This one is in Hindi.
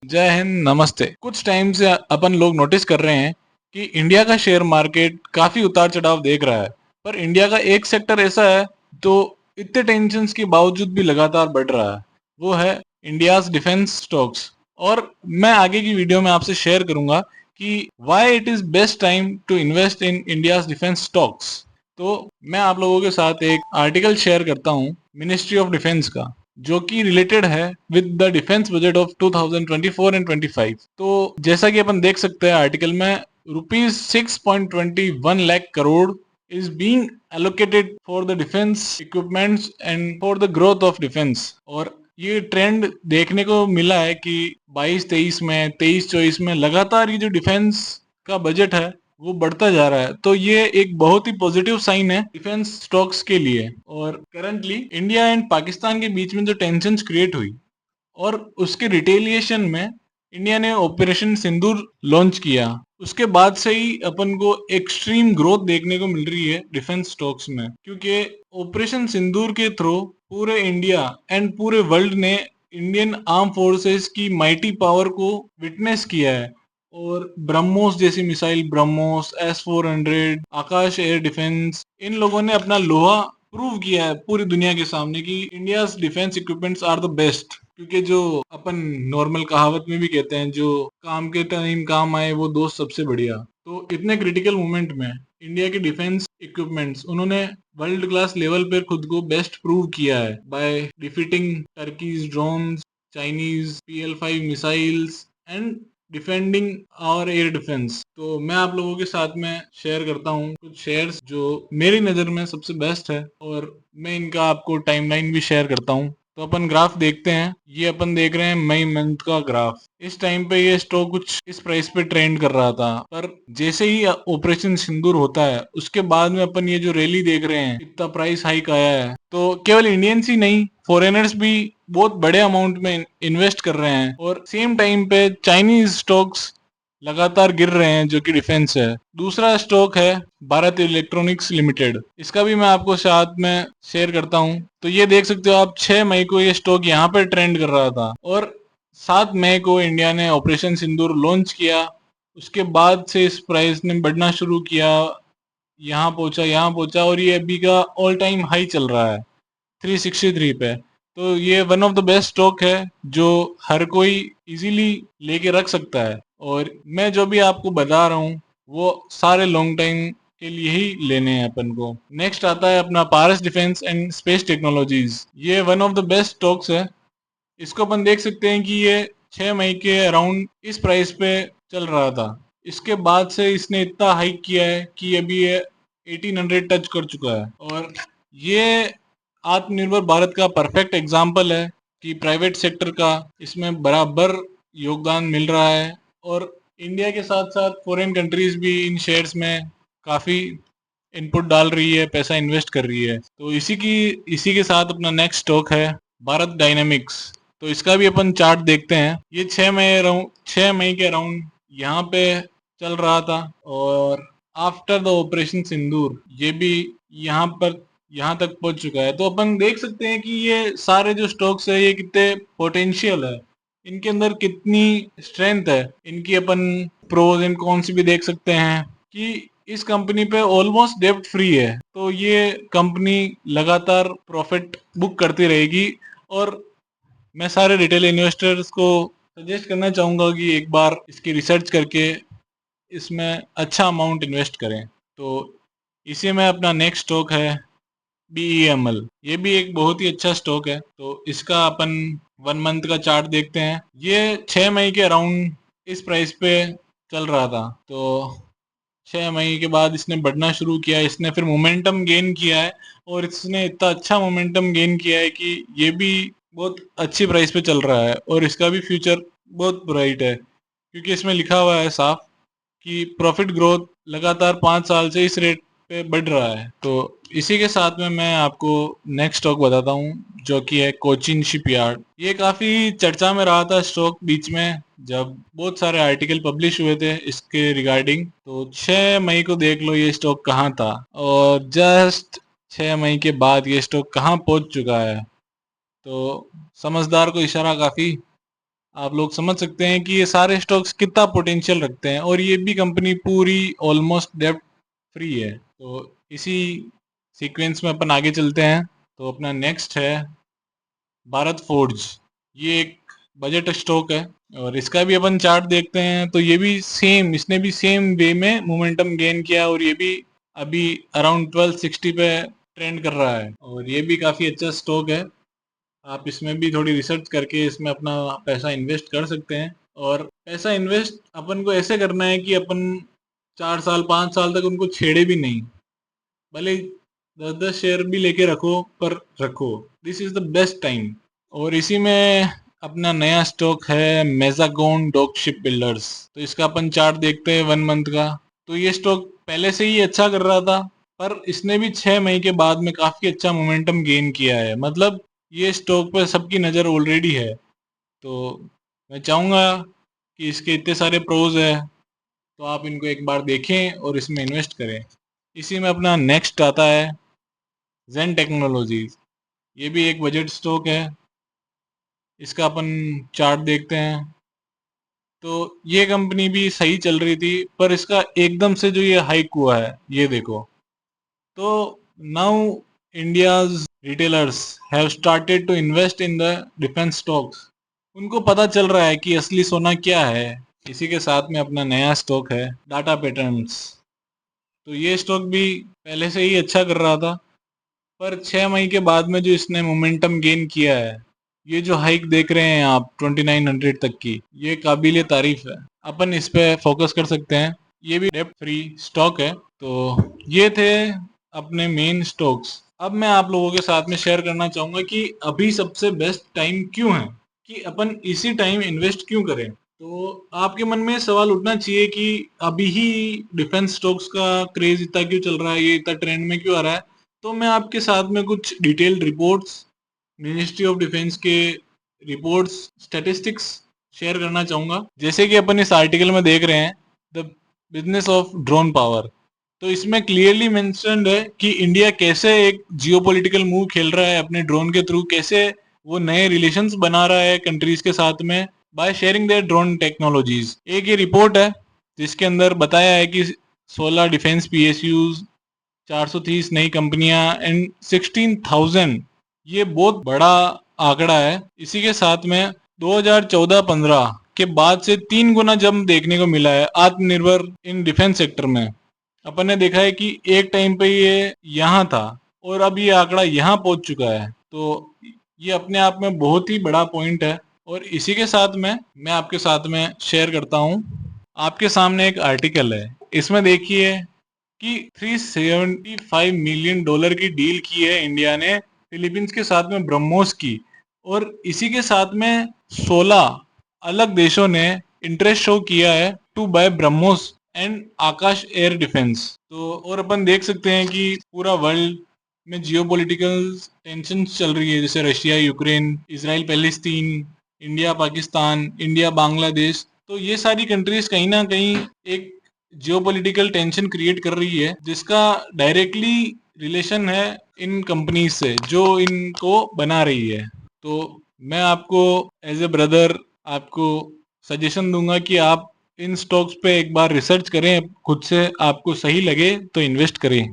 जय हिंद, नमस्ते। कुछ टाइम से अपन लोग नोटिस कर रहे हैं कि इंडिया का शेयर मार्केट काफी उतार चढ़ाव देख रहा है। पर इंडिया का एक सेक्टर ऐसा है तो इतने टेंशन्स के बावजूद भी लगातार बढ़ रहा है। वो है इंडियाज डिफेंस स्टॉक्स। और मैं आगे की वीडियो में आपसे शेयर करूंगा कि why it is best time to invest in India's defence stocks. तो मैं आप लोगों के साथ एक आर्टिकल शेयर करता हूँ मिनिस्ट्री ऑफ डिफेंस का, जो कि रिलेटेड है with the defence budget of 2024 and 25। तो जैसा कि अपन देख सकते हैं आर्टिकल में, rupees 6.21 lakh crore is being allocated for the defense equipments and for the growth of defense। और ये ट्रेंड देखने को मिला है कि 22-23 में, 23-24 में लगातार ये जो डिफेंस का बजट है वो बढ़ता जा रहा है। तो ये एक बहुत ही पॉजिटिव साइन है डिफेंस स्टॉक्स के लिए। और करंटली इंडिया एंड पाकिस्तान के बीच में जो टेंशन क्रिएट हुई और उसके रिटेलिएशन में इंडिया ने ऑपरेशन सिंदूर लॉन्च किया, उसके बाद से ही अपन को एक्सट्रीम ग्रोथ देखने को मिल रही है डिफेंस स्टॉक्स में। क्योंकि ऑपरेशन सिंदूर के थ्रू पूरे इंडिया एंड पूरे वर्ल्ड ने इंडियन आर्म फोर्सेस की माइटी पावर को विटनेस किया है। और ब्रह्मोस जैसी मिसाइल, ब्रह्मोस, S-400, आकाश एयर डिफेंस, इन लोगों ने अपना लोहा प्रूव किया है पूरी दुनिया के सामने कि India defence equipments are the best. क्योंकि जो अपन नॉर्मल कहावत में भी कहते हैं, जो काम के टाइम काम आए वो दोस्त सबसे बढ़िया। तो इतने क्रिटिकल मोमेंट में इंडिया के डिफेंस इक्विपमेंट्स उन्होंने वर्ल्ड क्लास लेवल पर खुद को बेस्ट प्रूव किया है by defeating Turkey's drones, Chinese PL-5 missiles and defending our air defence. तो मैं आप लोगों के साथ में शेयर करता हूँ कुछ शेयर्स जो मेरी नज़र में सबसे बेस्ट है, और मैं इनका आपको टाइमलाइन भी शेयर करता हूँ। तो अपन ग्राफ देखते हैं। ये अपन देख रहे हैं मई मंथ का ग्राफ। इस टाइम पे ये स्टॉक कुछ इस प्राइस पे ट्रेंड कर रहा था, पर जैसे ही ऑपरेशन सिंदूर होता है उसके बाद में अपन ये जो रैली देख रहे हैं, इतना प्राइस हाइक आया है। तो केवल इंडियंस ही नहीं, फॉरेनर्स भी बहुत बड़े अमाउंट में इन्वेस्ट कर रहे हैं। और सेम टाइम पे चाइनीज स्टॉक्स लगातार गिर रहे हैं, जो कि डिफेंस है। दूसरा स्टॉक है भारत इलेक्ट्रॉनिक्स लिमिटेड। इसका भी मैं आपको साथ में शेयर करता हूं। तो ये देख सकते हो आप, 6 मई को ये स्टॉक यहाँ पर ट्रेंड कर रहा था और 7 मई को इंडिया ने ऑपरेशन सिंदूर लॉन्च किया। उसके बाद से इस प्राइस ने बढ़ना शुरू किया, यहाँ पहुंचा, यहाँ पहुंचा, और ये अभी का ऑल टाइम हाई चल रहा है 363 पे। तो ये one of the best stock है जो हर कोई इजीली लेके रख सकता है। और मैं जो भी आपको बता रहा हूँ वो सारे लॉन्ग टाइम के लिए ही लेने हैं अपन को। नेक्स्ट आता है अपना पारस डिफेंस एंड स्पेस टेक्नोलॉजीज। ये one of the best stocks है। इसको अपन देख सकते हैं कि ये 6 मई के अराउंड इस प्राइस पे चल रहा था। इसके बाद से इसने इतना हाइक किया है कि अभी ये 1800 टच कर चुका है। और ये आत्मनिर्भर भारत का परफेक्ट एग्जाम्पल है कि प्राइवेट सेक्टर का इसमें बराबर योगदान मिल रहा है। और इंडिया के साथ साथ फॉरेन कंट्रीज भी इन शेयर्स में काफ़ी इनपुट डाल रही है, पैसा इन्वेस्ट कर रही है। तो इसी के साथ अपना नेक्स्ट स्टॉक है भारत डायनेमिक्स। तो इसका भी अपन चार्ट देखते हैं। ये 6 मई के अराउंड यहाँ पे चल रहा था, और आफ्टर द ऑपरेशन सिंदूर ये भी यहाँ पर यहाँ तक पहुंच चुका है। तो अपन देख सकते हैं कि ये सारे जो स्टॉक्स है ये कितने पोटेंशियल है, इनके अंदर कितनी स्ट्रेंथ है। इनकी अपन प्रोज एंड कॉन्स भी देख सकते हैं कि इस कंपनी पे ऑलमोस्ट डेब्ट फ्री है। तो ये कंपनी लगातार प्रॉफिट बुक करती रहेगी। और मैं सारे रिटेल इन्वेस्टर्स को सजेस्ट करना चाहूँगा कि एक बार इसकी रिसर्च करके इसमें अच्छा अमाउंट इन्वेस्ट करें। तो इसी में अपना नेक्स्ट स्टॉक है BEML। ये भी एक बहुत ही अच्छा स्टॉक है। तो इसका अपन 1 मंथ का चार्ट देखते हैं। ये 6 मई के अराउंड इस प्राइस पे चल रहा था। तो 6 मई के बाद इसने बढ़ना शुरू किया, इसने फिर मोमेंटम गेन किया है। और इसने इतना अच्छा मोमेंटम गेन किया है कि ये भी बहुत अच्छी प्राइस पे चल रहा है, और इसका भी फ्यूचर बहुत ब्राइट है। क्योंकि इसमें लिखा हुआ है साफ कि प्रॉफिट ग्रोथ लगातार 5 साल से इस रेट पे बढ़ रहा है। तो इसी के साथ में मैं आपको नेक्स्ट स्टॉक बताता हूँ, जो कि है कोचिन शिपयार्ड। ये काफ़ी चर्चा में रहा था स्टॉक बीच में, जब बहुत सारे आर्टिकल पब्लिश हुए थे इसके रिगार्डिंग। तो 6 मई को देख लो ये स्टॉक कहाँ था, और जस्ट 6 मई के बाद ये स्टॉक कहाँ पहुँच चुका है। तो समझदार को इशारा काफ़ी। आप लोग समझ सकते हैं कि ये सारे स्टॉक्स कितना पोटेंशियल रखते हैं, और ये भी कंपनी पूरी ऑलमोस्ट डेब्ट फ्री है। तो इसी सीक्वेंस में अपन आगे चलते हैं। तो अपना नेक्स्ट है भारत फोर्ज। ये एक बजट स्टॉक है, और इसका भी अपन चार्ट देखते हैं तो ये भी सेम, इसने भी सेम वे में मोमेंटम गेन किया, और ये भी अभी अराउंड 1260 पे ट्रेंड कर रहा है, और ये भी काफ़ी अच्छा स्टॉक है। आप इसमें भी थोड़ी रिसर्च करके इसमें अपना पैसा इन्वेस्ट कर सकते हैं। और पैसा इन्वेस्ट अपन को ऐसे करना है कि अपन 4 साल 5 साल तक उनको छेड़े भी नहीं, भले 10-10 शेयर भी लेके रखो, पर रखो। This is the best time. और इसी में अपना नया स्टॉक है मेजागोन डॉक शिप बिल्डर्स। तो इसका अपन चार्ट देखते हैं 1 मंथ का। तो ये स्टॉक पहले से ही अच्छा कर रहा था, पर इसने भी 6 मई के बाद में काफी अच्छा मोमेंटम गेन किया है। मतलब ये स्टॉक पर सबकी नज़र ऑलरेडी है। तो मैं चाहूँगा कि इसके इतने सारे प्रोज है, तो आप इनको एक बार देखें और इसमें इन्वेस्ट करें। इसी में अपना नेक्स्ट आता है जेन टेक्नोलॉजीज। ये भी एक बजट स्टॉक है। इसका अपन चार्ट देखते हैं। तो ये कंपनी भी सही चल रही थी, पर इसका एकदम से जो ये हाइक हुआ है, ये देखो। तो now India's retailers have started to invest in the defence stocks. उनको पता चल रहा है कि असली सोना क्या है। इसी के साथ में अपना नया स्टॉक है डाटा पैटर्न्स। तो ये स्टॉक भी पहले से ही अच्छा कर रहा था, पर 6 मई के बाद में जो इसने मोमेंटम गेन किया है, ये जो हाइक देख रहे हैं आप 2900 तक की, ये काबिल तारीफ है। अपन इस पे फोकस कर सकते हैं। ये भी डेप्ट फ्री स्टॉक है। तो ये थे अपने मेन स्टॉक्स। अब मैं आप लोगों के साथ में शेयर करना चाहूंगा कि अभी सबसे बेस्ट टाइम क्यों है, कि अपन इसी टाइम इन्वेस्ट क्यों करें। तो आपके मन में सवाल उठना चाहिए कि अभी ही डिफेंस स्टॉक्स का क्रेज इतना क्यों चल रहा है, ये इतना ट्रेंड में क्यों आ रहा है। तो मैं आपके साथ में कुछ detailed reports, ministry of defence के रिपोर्ट्स, स्टैटिस्टिक्स शेयर करना चाहूंगा। जैसे कि अपन इस आर्टिकल में देख रहे हैं the business of drone power. तो इसमें क्लियरली मेंशन्ड है कि इंडिया कैसे एक जियोपॉलिटिकल मूव खेल रहा है अपने ड्रोन के थ्रू, कैसे वो नए रिलेशंस बना रहा है कंट्रीज के साथ में by sharing their drone technologies. एक ये रिपोर्ट है जिसके अंदर बताया है कि 16 डिफेंस पीएसयूज, 430 नई कंपनियां एंड 16,000, ये बहुत बड़ा आंकड़ा है। इसी के साथ में 2014-15 के बाद से 3 गुना जंप देखने को मिला है आत्मनिर्भर इन डिफेंस सेक्टर में। अपन ने देखा है कि एक टाइम पे ये यहाँ था, और अब ये आंकड़ा यहाँ पहुंच चुका है। तो ये अपने आप में बहुत ही बड़ा पॉइंट है। और इसी के साथ में मैं आपके साथ में शेयर करता हूँ। आपके सामने एक आर्टिकल है, इसमें देखिए कि $375 मिलियन की डील की है इंडिया ने फिलीपींस के साथ में ब्रह्मोस की। और इसी के साथ में 16 अलग देशों ने इंटरेस्ट शो किया है to buy BrahMos and Akash air defence. तो और अपन देख सकते हैं कि पूरा वर्ल्ड में जियोपॉलिटिकल टेंशन चल रही है, जैसे Russia Ukraine, Israel Palestine, India Pakistan, India Bangladesh. तो ये सारी कंट्रीज कहीं ना कहीं एक जियोपॉलिटिकल टेंशन क्रिएट कर रही है, जिसका डायरेक्टली रिलेशन है इन कंपनीज से जो इनको बना रही है। तो मैं आपको एज ए ब्रदर आपको सजेशन दूंगा कि आप इन स्टॉक्स पे एक बार रिसर्च करें खुद से, आपको सही लगे तो इन्वेस्ट करें।